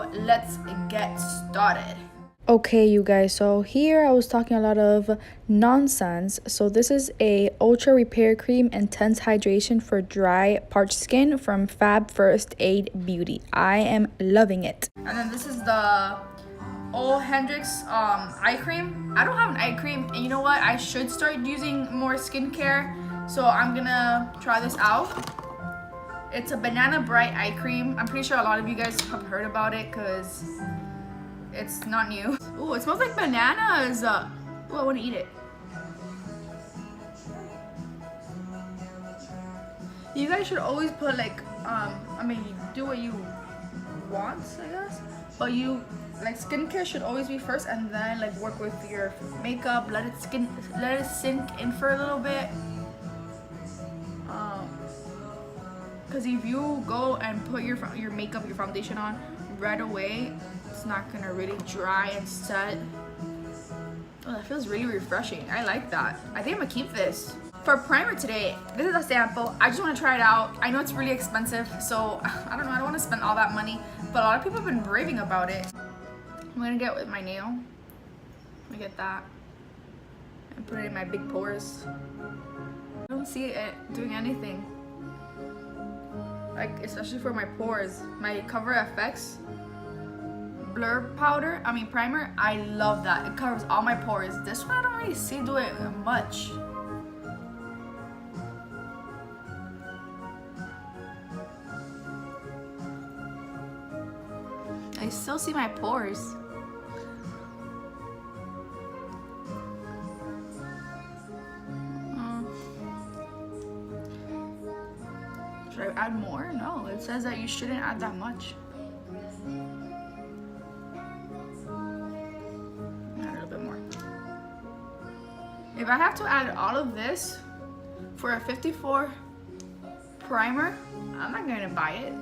Let's get started. Okay, you guys, so here I was talking a lot of nonsense. So this is a ultra repair cream intense hydration for dry parched skin from Fab First Aid Beauty. I am loving it. And then this is the Henriksen eye cream. I don't have an eye cream, and you know what, I should start using more skincare, so I'm gonna try this out. It's a banana bright eye cream. I'm pretty sure a lot of you guys have heard about it because it's not new. Ooh, it smells like bananas. Ooh, I want to eat it. You guys should always put like, I mean, you do what you want, I guess. But you, like, skincare should always be first, and then like work with your makeup. Let it sink in for a little bit. Because if you go and put your makeup, your foundation on right away, it's not gonna really dry and set. Oh, that feels really refreshing. I like that. I think I'm gonna keep this. For primer today, this is a sample. I just want to try it out. I know it's really expensive, so I don't know. I don't want to spend all that money, but a lot of people have been raving about it. I'm gonna get it with my nail. Let me get that and put it in my big pores. I don't see it doing anything. Like, especially for my pores. My Cover FX blur powder, primer, I love that. It covers all my pores. This one I don't really see do it much. I still see my pores. Should I add more? No, it says that you shouldn't add that much. Add a little bit more. If I have to add all of this for a 54 primer, I'm not gonna buy it.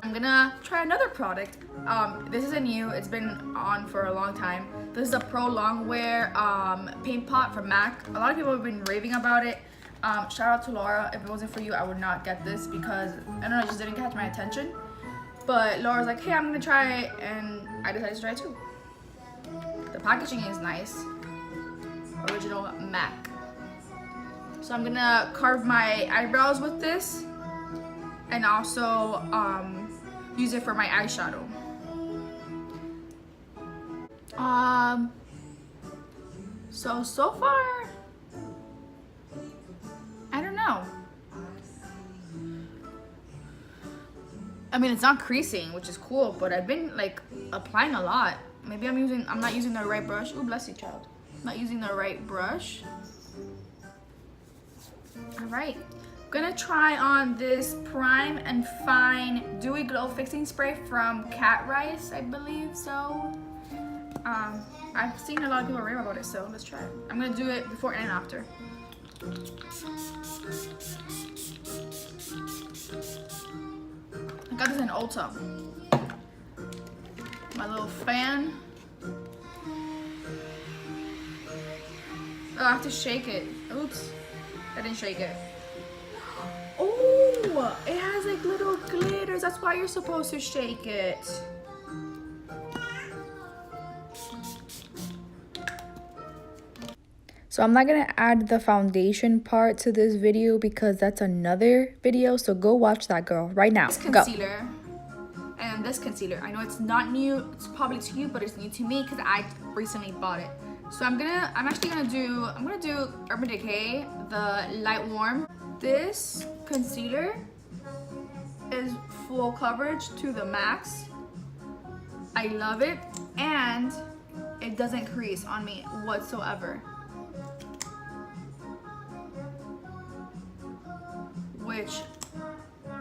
I'm gonna try another product. This isn't new, it's been on for a long time. This is a Pro Longwear paint pot from MAC. A lot of people have been raving about it. Shout out to Laura. If it wasn't for you, I would not get this because, I don't know, it just didn't catch my attention. But Laura's like, hey, I'm gonna try it, and I decided to try it too. The packaging is nice. Original MAC. So I'm gonna carve my eyebrows with this, and also use it for my eyeshadow. So far, I don't know. I mean, it's not creasing, which is cool, but I've been like applying a lot. Maybe I'm not using the right brush. Oh, bless you, child. I'm not using the right brush. All right, I'm gonna try on this Prime and Fine Dewy Glow Fixing Spray from Catrice, I believe so. I've seen a lot of people rave about it, so let's try it. I'm gonna do it before and after. I got this in Ulta. My little fan. Oh, I have to shake it. Oops, I didn't shake it. Oh, it has like little glitters. That's why you're supposed to shake it. So I'm not gonna add the foundation part to this video because that's another video, so go watch that, girl, right now. This concealer and this concealer, I know it's not new, it's probably to you, but it's new to me because I recently bought it. So I'm actually gonna do Urban Decay, the Light Warm. This concealer is full coverage to the max. I love it, and it doesn't crease on me whatsoever, which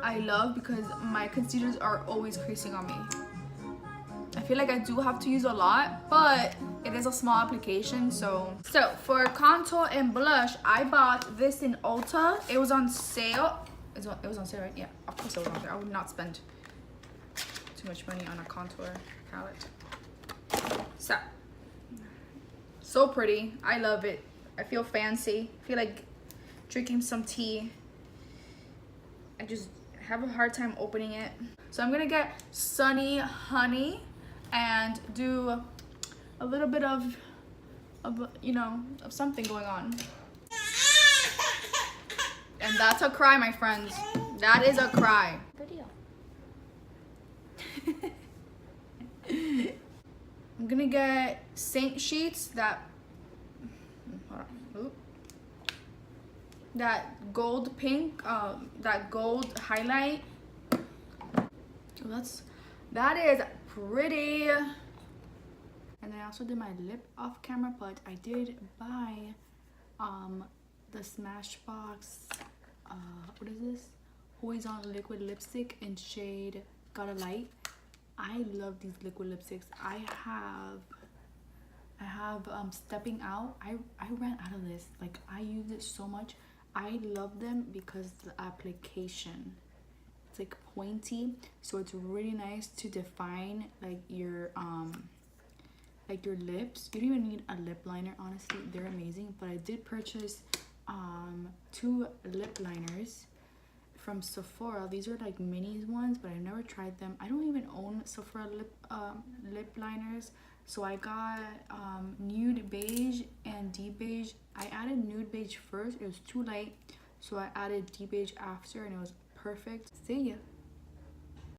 I love because my concealers are always creasing on me. I feel like I do have to use a lot, but it is a small application. So for contour and blush, I bought this in Ulta. It was on sale. It was on sale, right? Yeah, of course it was on sale. I would not spend too much money on a contour palette. So pretty. I love it. I feel fancy. I feel like drinking some tea. I just have a hard time opening it. So I'm gonna get Sunny Honey and do a little bit of you know, of something going on. And that's a cry, my friends. That is a cry. Good deal. I'm gonna get Saint Sheets, that, hold on. Oop. That gold pink, that gold highlight. Oh, that is pretty. And then I also did my lip off camera, but I did buy the Smashbox, what is this? Horizontal liquid lipstick in shade Got a Light. I love these liquid lipsticks. I have Stepping Out. I ran out of this. Like, I use it so much. I love them because the application, it's like pointy, so it's really nice to define like your lips. You don't even need a lip liner, honestly. They're amazing. But I did purchase 2 lip liners from Sephora. These are like mini ones, but I've never tried them. I don't even own Sephora lip liners, so I got nude beige and deep beige. I added nude beige first. It was too light, so I added deep beige after, and it was perfect. See ya.